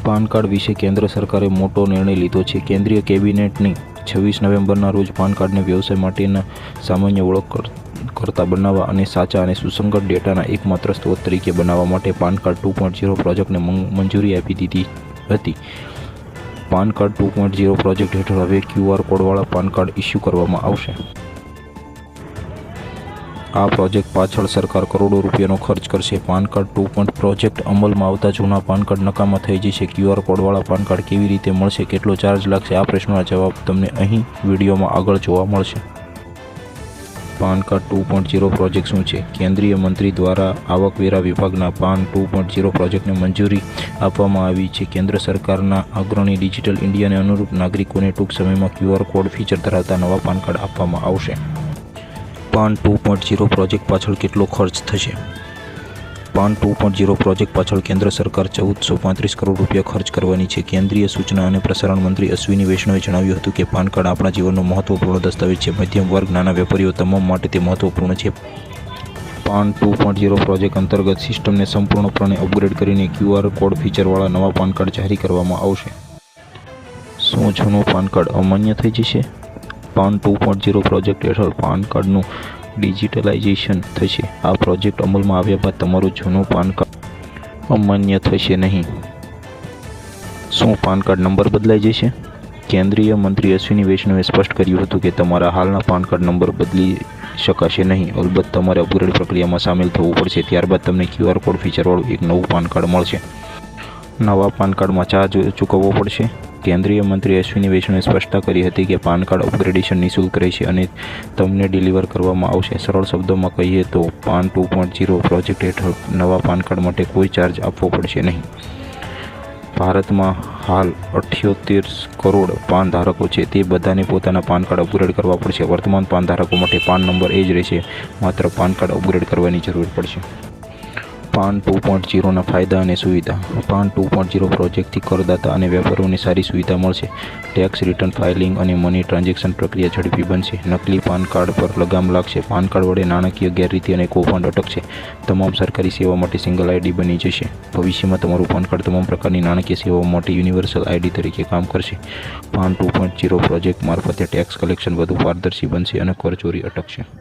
PAN card વિશે કેન્દ્ર સરકારે મોટો નિર્ણય લીધો છે। કેન્દ્રીય કેબિનેટની 26 નવેમ્બરના રોજ પાન કાર્ડને વ્યવસાય માટેના સામાન્ય ઓળખકર્તા બનાવવા અને સાચા અને સુસંગત ડેટાના એકમાત્ર સ્ત્રોત તરીકે બનાવવા માટે પાન કાર્ડ 2.0 પ્રોજેક્ટને મંજૂરી આપી દીધી હતી। પાન કાર્ડ 2.0 પ્રોજેક્ટ હેઠળ હવે QR કોડવાળા પાન કાર્ડ ઇસ્યુ કરવામાં આવશે। આ પ્રોજેક્ટ પાછળ સરકાર કરોડો રૂપિયાનો ખર્ચ કરશે। પાન કાર્ડ 2.0 પ્રોજેક્ટ અમલમાં આવતા જૂના પાન કાર્ડ નકામા થઈ જશે। QR કોડવાળા પાન કાર્ડ કેવી રીતે મળશે, કેટલો ચાર્જ લાગશે, આ પ્રશ્નોના જવાબ તમને અહીં વિડીયોમાં આગળ જોવા મળશે। પાન કાર્ડ 2.0 પ્રોજેક્ટ શું છે? કેન્દ્રીય મંત્રી દ્વારા આવકવેરા વિભાગના પાન 2.0 પ્રોજેક્ટને મંજૂરી આપવામાં આવી છે। કેન્દ્ર સરકારના અગ્રણી ડિજિટલ ઇન્ડિયાને અનુરૂપ નાગરિકોને ટૂંક સમયમાં QR કોડ ફીચર ધરાવતા નવા પાન કાર્ડ આપવામાં આવશે। પાન 2.0 પ્રોજેક્ટ પાછળ કેટલો ખર્ચ થશે? પાન 2.0 પ્રોજેક્ટ પાછળ કેન્દ્ર સરકાર 1435 કરોડ રૂપિયા ખર્ચ કરવાની છે। કેન્દ્રીય સૂચના અને પ્રસારણ મંત્રી અશ્વિની વૈષ્ણવે જણાવ્યું હતું કે પાન કાર્ડ આપણા જીવનનો મહત્વપૂર્ણ દસ્તાવેજ છે। મધ્યમ વર્ગ, નાના વેપારીઓ તમામ માટે તે મહત્વપૂર્ણ છે। પાન 2.0 પ્રોજેક્ટ અંતર્ગત સિસ્ટમને સંપૂર્ણપણે અપગ્રેડ કરીને QR કોડ ફીચરવાળા નવા પાન કાર્ડ જારી કરવામાં આવશે। શું જૂનું પાન કાર્ડ અમાન્ય થઈ જશે? પાન 2.0 પ્રોજેક્ટ હેઠળ પાન કાર્ડનું ડિજિટલાઇઝેશન થશે। આ પ્રોજેક્ટ અમલમાં આવ્યા બાદ તમારું જૂનું પાન કાર્ડ અમાન્ય થશે નહીં। શું પાન કાર્ડ નંબર બદલાઈ જશે? કેન્દ્રીય મંત્રી અશ્વિની વૈષ્ણવે સ્પષ્ટ કર્યું હતું કે તમારા હાલના પાન કાર્ડ નંબર બદલી શકાશે નહીં। અલબત્ત તમારે અપગ્રેડ પ્રક્રિયામાં સામેલ થવું પડશે। ત્યારબાદ તમને QR કોડ ફીચરવાળું એક નવું પાન કાર્ડ મળશે। નવા પાન કાર્ડમાં ચાર્જ ચૂકવવો પડશે? કેન્દ્રીય મંત્રી અશ્વિની વૈષ્ણવે સ્પષ્ટતા કરી હતી કે પાન કાર્ડ અપગ્રેડેશન નિઃશુલ્ક રહેશે અને તમને ડિલિવર કરવામાં આવશે। સરળ શબ્દોમાં કહીએ તો પાન 2.0 પ્રોજેક્ટ હેઠળ નવા પાન કાર્ડ માટે કોઈ ચાર્જ આપવો પડશે નહીં। ભારતમાં હાલ 78 કરોડ પાન ધારકો છે। તે બધાને પોતાના પાન કાર્ડ અપગ્રેડ કરવા પડશે। વર્તમાન પાન ધારકો માટે પાન નંબર એ જ રહેશે, માત્ર પાન કાર્ડ અપગ્રેડ કરવાની જરૂર પડશે। પાન 2.0ના ફાયદા અને સુવિધા। પાન 2.0 પ્રોજેક્ટથી કરદાતા અને વેપારીઓને સારી સુવિધા મળશે। ટેક્સ રિટર્ન ફાઇલિંગ અને મની ટ્રાન્ઝેક્શન પ્રક્રિયા ઝડપી બનશે। નકલી પાન કાર્ડ પર લગામ લાગશે। પાન કાર્ડ વડે નાણાકીય ગેરરીતિ અને કૌભાંડ અટકશે। તમામ સરકારી સેવા માટે સિંગલ આઈડી બની જશે। ભવિષ્યમાં તમારું પાન કાર્ડ તમામ પ્રકારની નાણાકીય સેવાઓ માટે યુનિવર્સલ આઈડી તરીકે કામ કરશે। પાન 2.0 પ્રોજેક્ટ મારફતે ટેક્સ કલેક્શન વધુ પારદર્શી બનશે અને કરચોરી અટકશે।